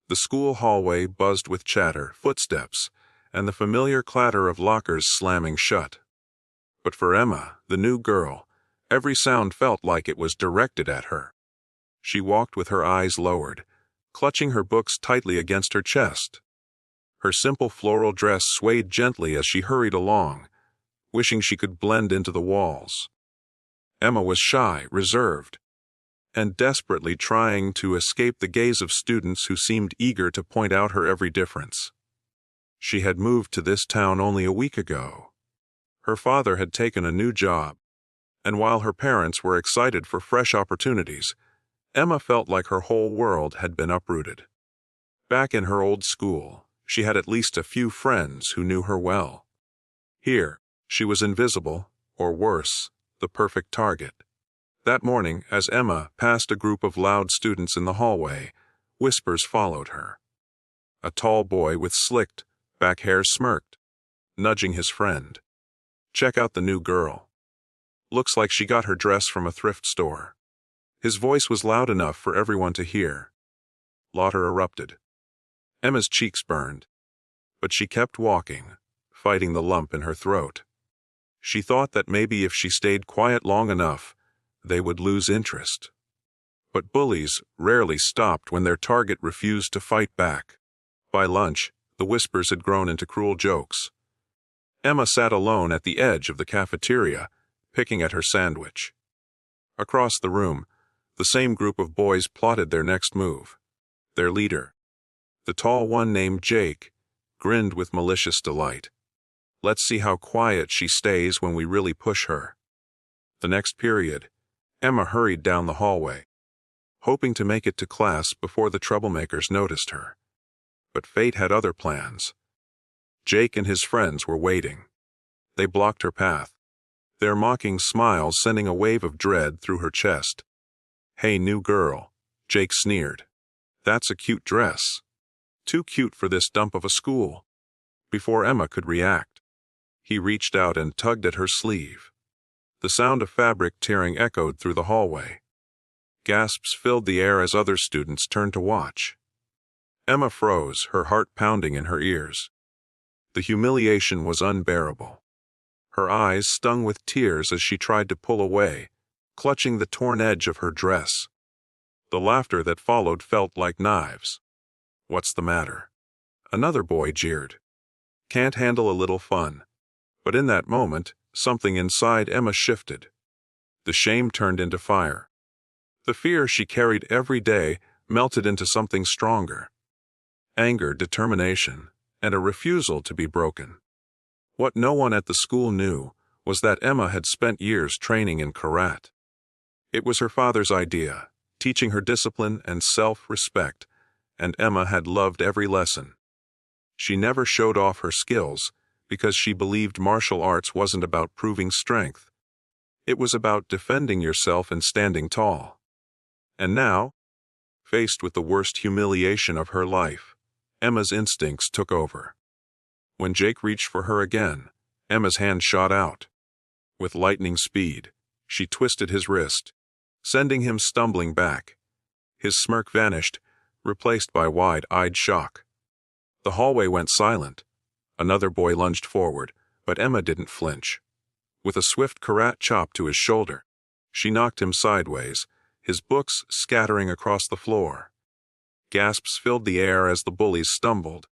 The school hallway buzzed with chatter, footsteps, and the familiar clatter of lockers slamming shut. But for Emma, the new girl, every sound felt like it was directed at her. She walked with her eyes lowered, clutching her books tightly against her chest. Her simple floral dress swayed gently as she hurried along, wishing she could blend into the walls. Emma was shy, reserved, and desperately trying to escape the gaze of students who seemed eager to point out her every difference. She had moved to this town only a week ago. Her father had taken a new job, and while her parents were excited for fresh opportunities, Emma felt like her whole world had been uprooted. Back in her old school, she had at least a few friends who knew her well. Here, she was invisible, or worse, the perfect target. That morning, as Emma passed a group of loud students in the hallway, whispers followed her. A tall boy with slicked back hair smirked, nudging his friend. "Check out the new girl. Looks like she got her dress from a thrift store." His voice was loud enough for everyone to hear. Laughter erupted. Emma's cheeks burned, but she kept walking, fighting the lump in her throat. She thought that maybe if she stayed quiet long enough, they would lose interest. But bullies rarely stopped when their target refused to fight back. By lunch, the whispers had grown into cruel jokes. Emma sat alone at the edge of the cafeteria, picking at her sandwich. Across the room, the same group of boys plotted their next move. Their leader, the tall one named Jake, grinned with malicious delight. "Let's see how quiet she stays when we really push her." The next period, Emma hurried down the hallway, hoping to make it to class before the troublemakers noticed her. But fate had other plans. Jake and his friends were waiting. They blocked her path, their mocking smiles sending a wave of dread through her chest. "Hey, new girl," Jake sneered. "That's a cute dress. Too cute for this dump of a school." Before Emma could react, he reached out and tugged at her sleeve. The sound of fabric tearing echoed through the hallway. Gasps filled the air as other students turned to watch. Emma froze, her heart pounding in her ears. The humiliation was unbearable. Her eyes stung with tears as she tried to pull away, clutching the torn edge of her dress. The laughter that followed felt like knives. "What's the matter?" Another boy jeered. "Can't handle a little fun." But in that moment, something inside Emma shifted. The shame turned into fire. The fear she carried every day melted into something stronger. Anger, determination, and a refusal to be broken. What no one at the school knew was that Emma had spent years training in karate. It was her father's idea, teaching her discipline and self-respect, and Emma had loved every lesson. She never showed off her skills because she believed martial arts wasn't about proving strength. It was about defending yourself and standing tall. And now, faced with the worst humiliation of her life, Emma's instincts took over. When Jake reached for her again, Emma's hand shot out. With lightning speed, she twisted his wrist, sending him stumbling back. His smirk vanished, replaced by wide-eyed shock. The hallway went silent. Another boy lunged forward, but Emma didn't flinch. With a swift karate chop to his shoulder, she knocked him sideways, his books scattering across the floor. Gasps filled the air as the bullies stumbled,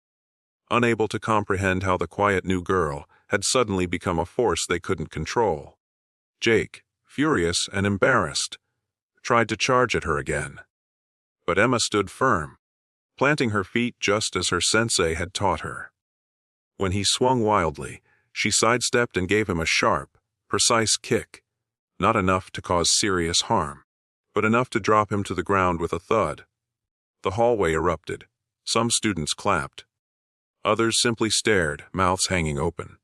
unable to comprehend how the quiet new girl had suddenly become a force they couldn't control. Jake, furious and embarrassed, tried to charge at her again. But Emma stood firm, planting her feet just as her sensei had taught her. When he swung wildly, she sidestepped and gave him a sharp, precise kick, not enough to cause serious harm, but enough to drop him to the ground with a thud. The hallway erupted. Some students clapped. Others simply stared, mouths hanging open.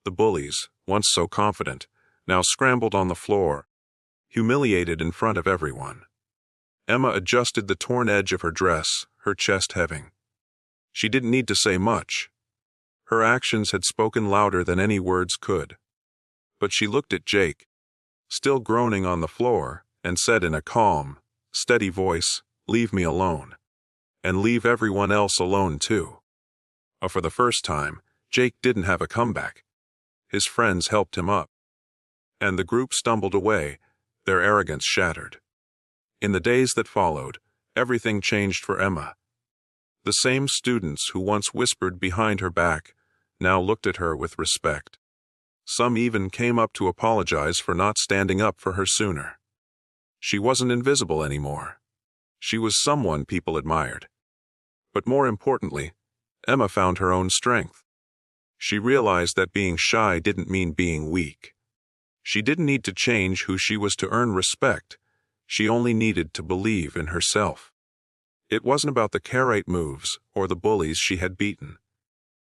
The bullies, once so confident, now scrambled on the floor, humiliated in front of everyone. Emma adjusted the torn edge of her dress, her chest heaving. She didn't need to say much. Her actions had spoken louder than any words could. But she looked at Jake, still groaning on the floor, and said in a calm, steady voice, "Leave me alone." and leave everyone else alone too. For the first time, Jake didn't have a comeback. His friends helped him up, and the group stumbled away, their arrogance shattered. In the days that followed, everything changed for Emma. The same students who once whispered behind her back now looked at her with respect. Some even came up to apologize for not standing up for her sooner. She wasn't invisible anymore. She was someone people admired. But more importantly, Emma found her own strength. She realized that being shy didn't mean being weak. She didn't need to change who she was to earn respect. She only needed to believe in herself. It wasn't about the karate moves or the bullies she had beaten.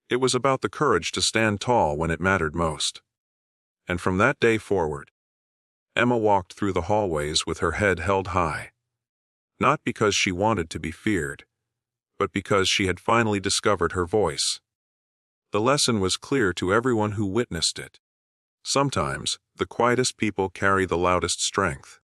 It was about the courage to stand tall when it mattered most. And from that day forward, Emma walked through the hallways with her head held high. Not because she wanted to be feared, but because she had finally discovered her voice. The lesson was clear to everyone who witnessed it. Sometimes, the quietest people carry the loudest strength.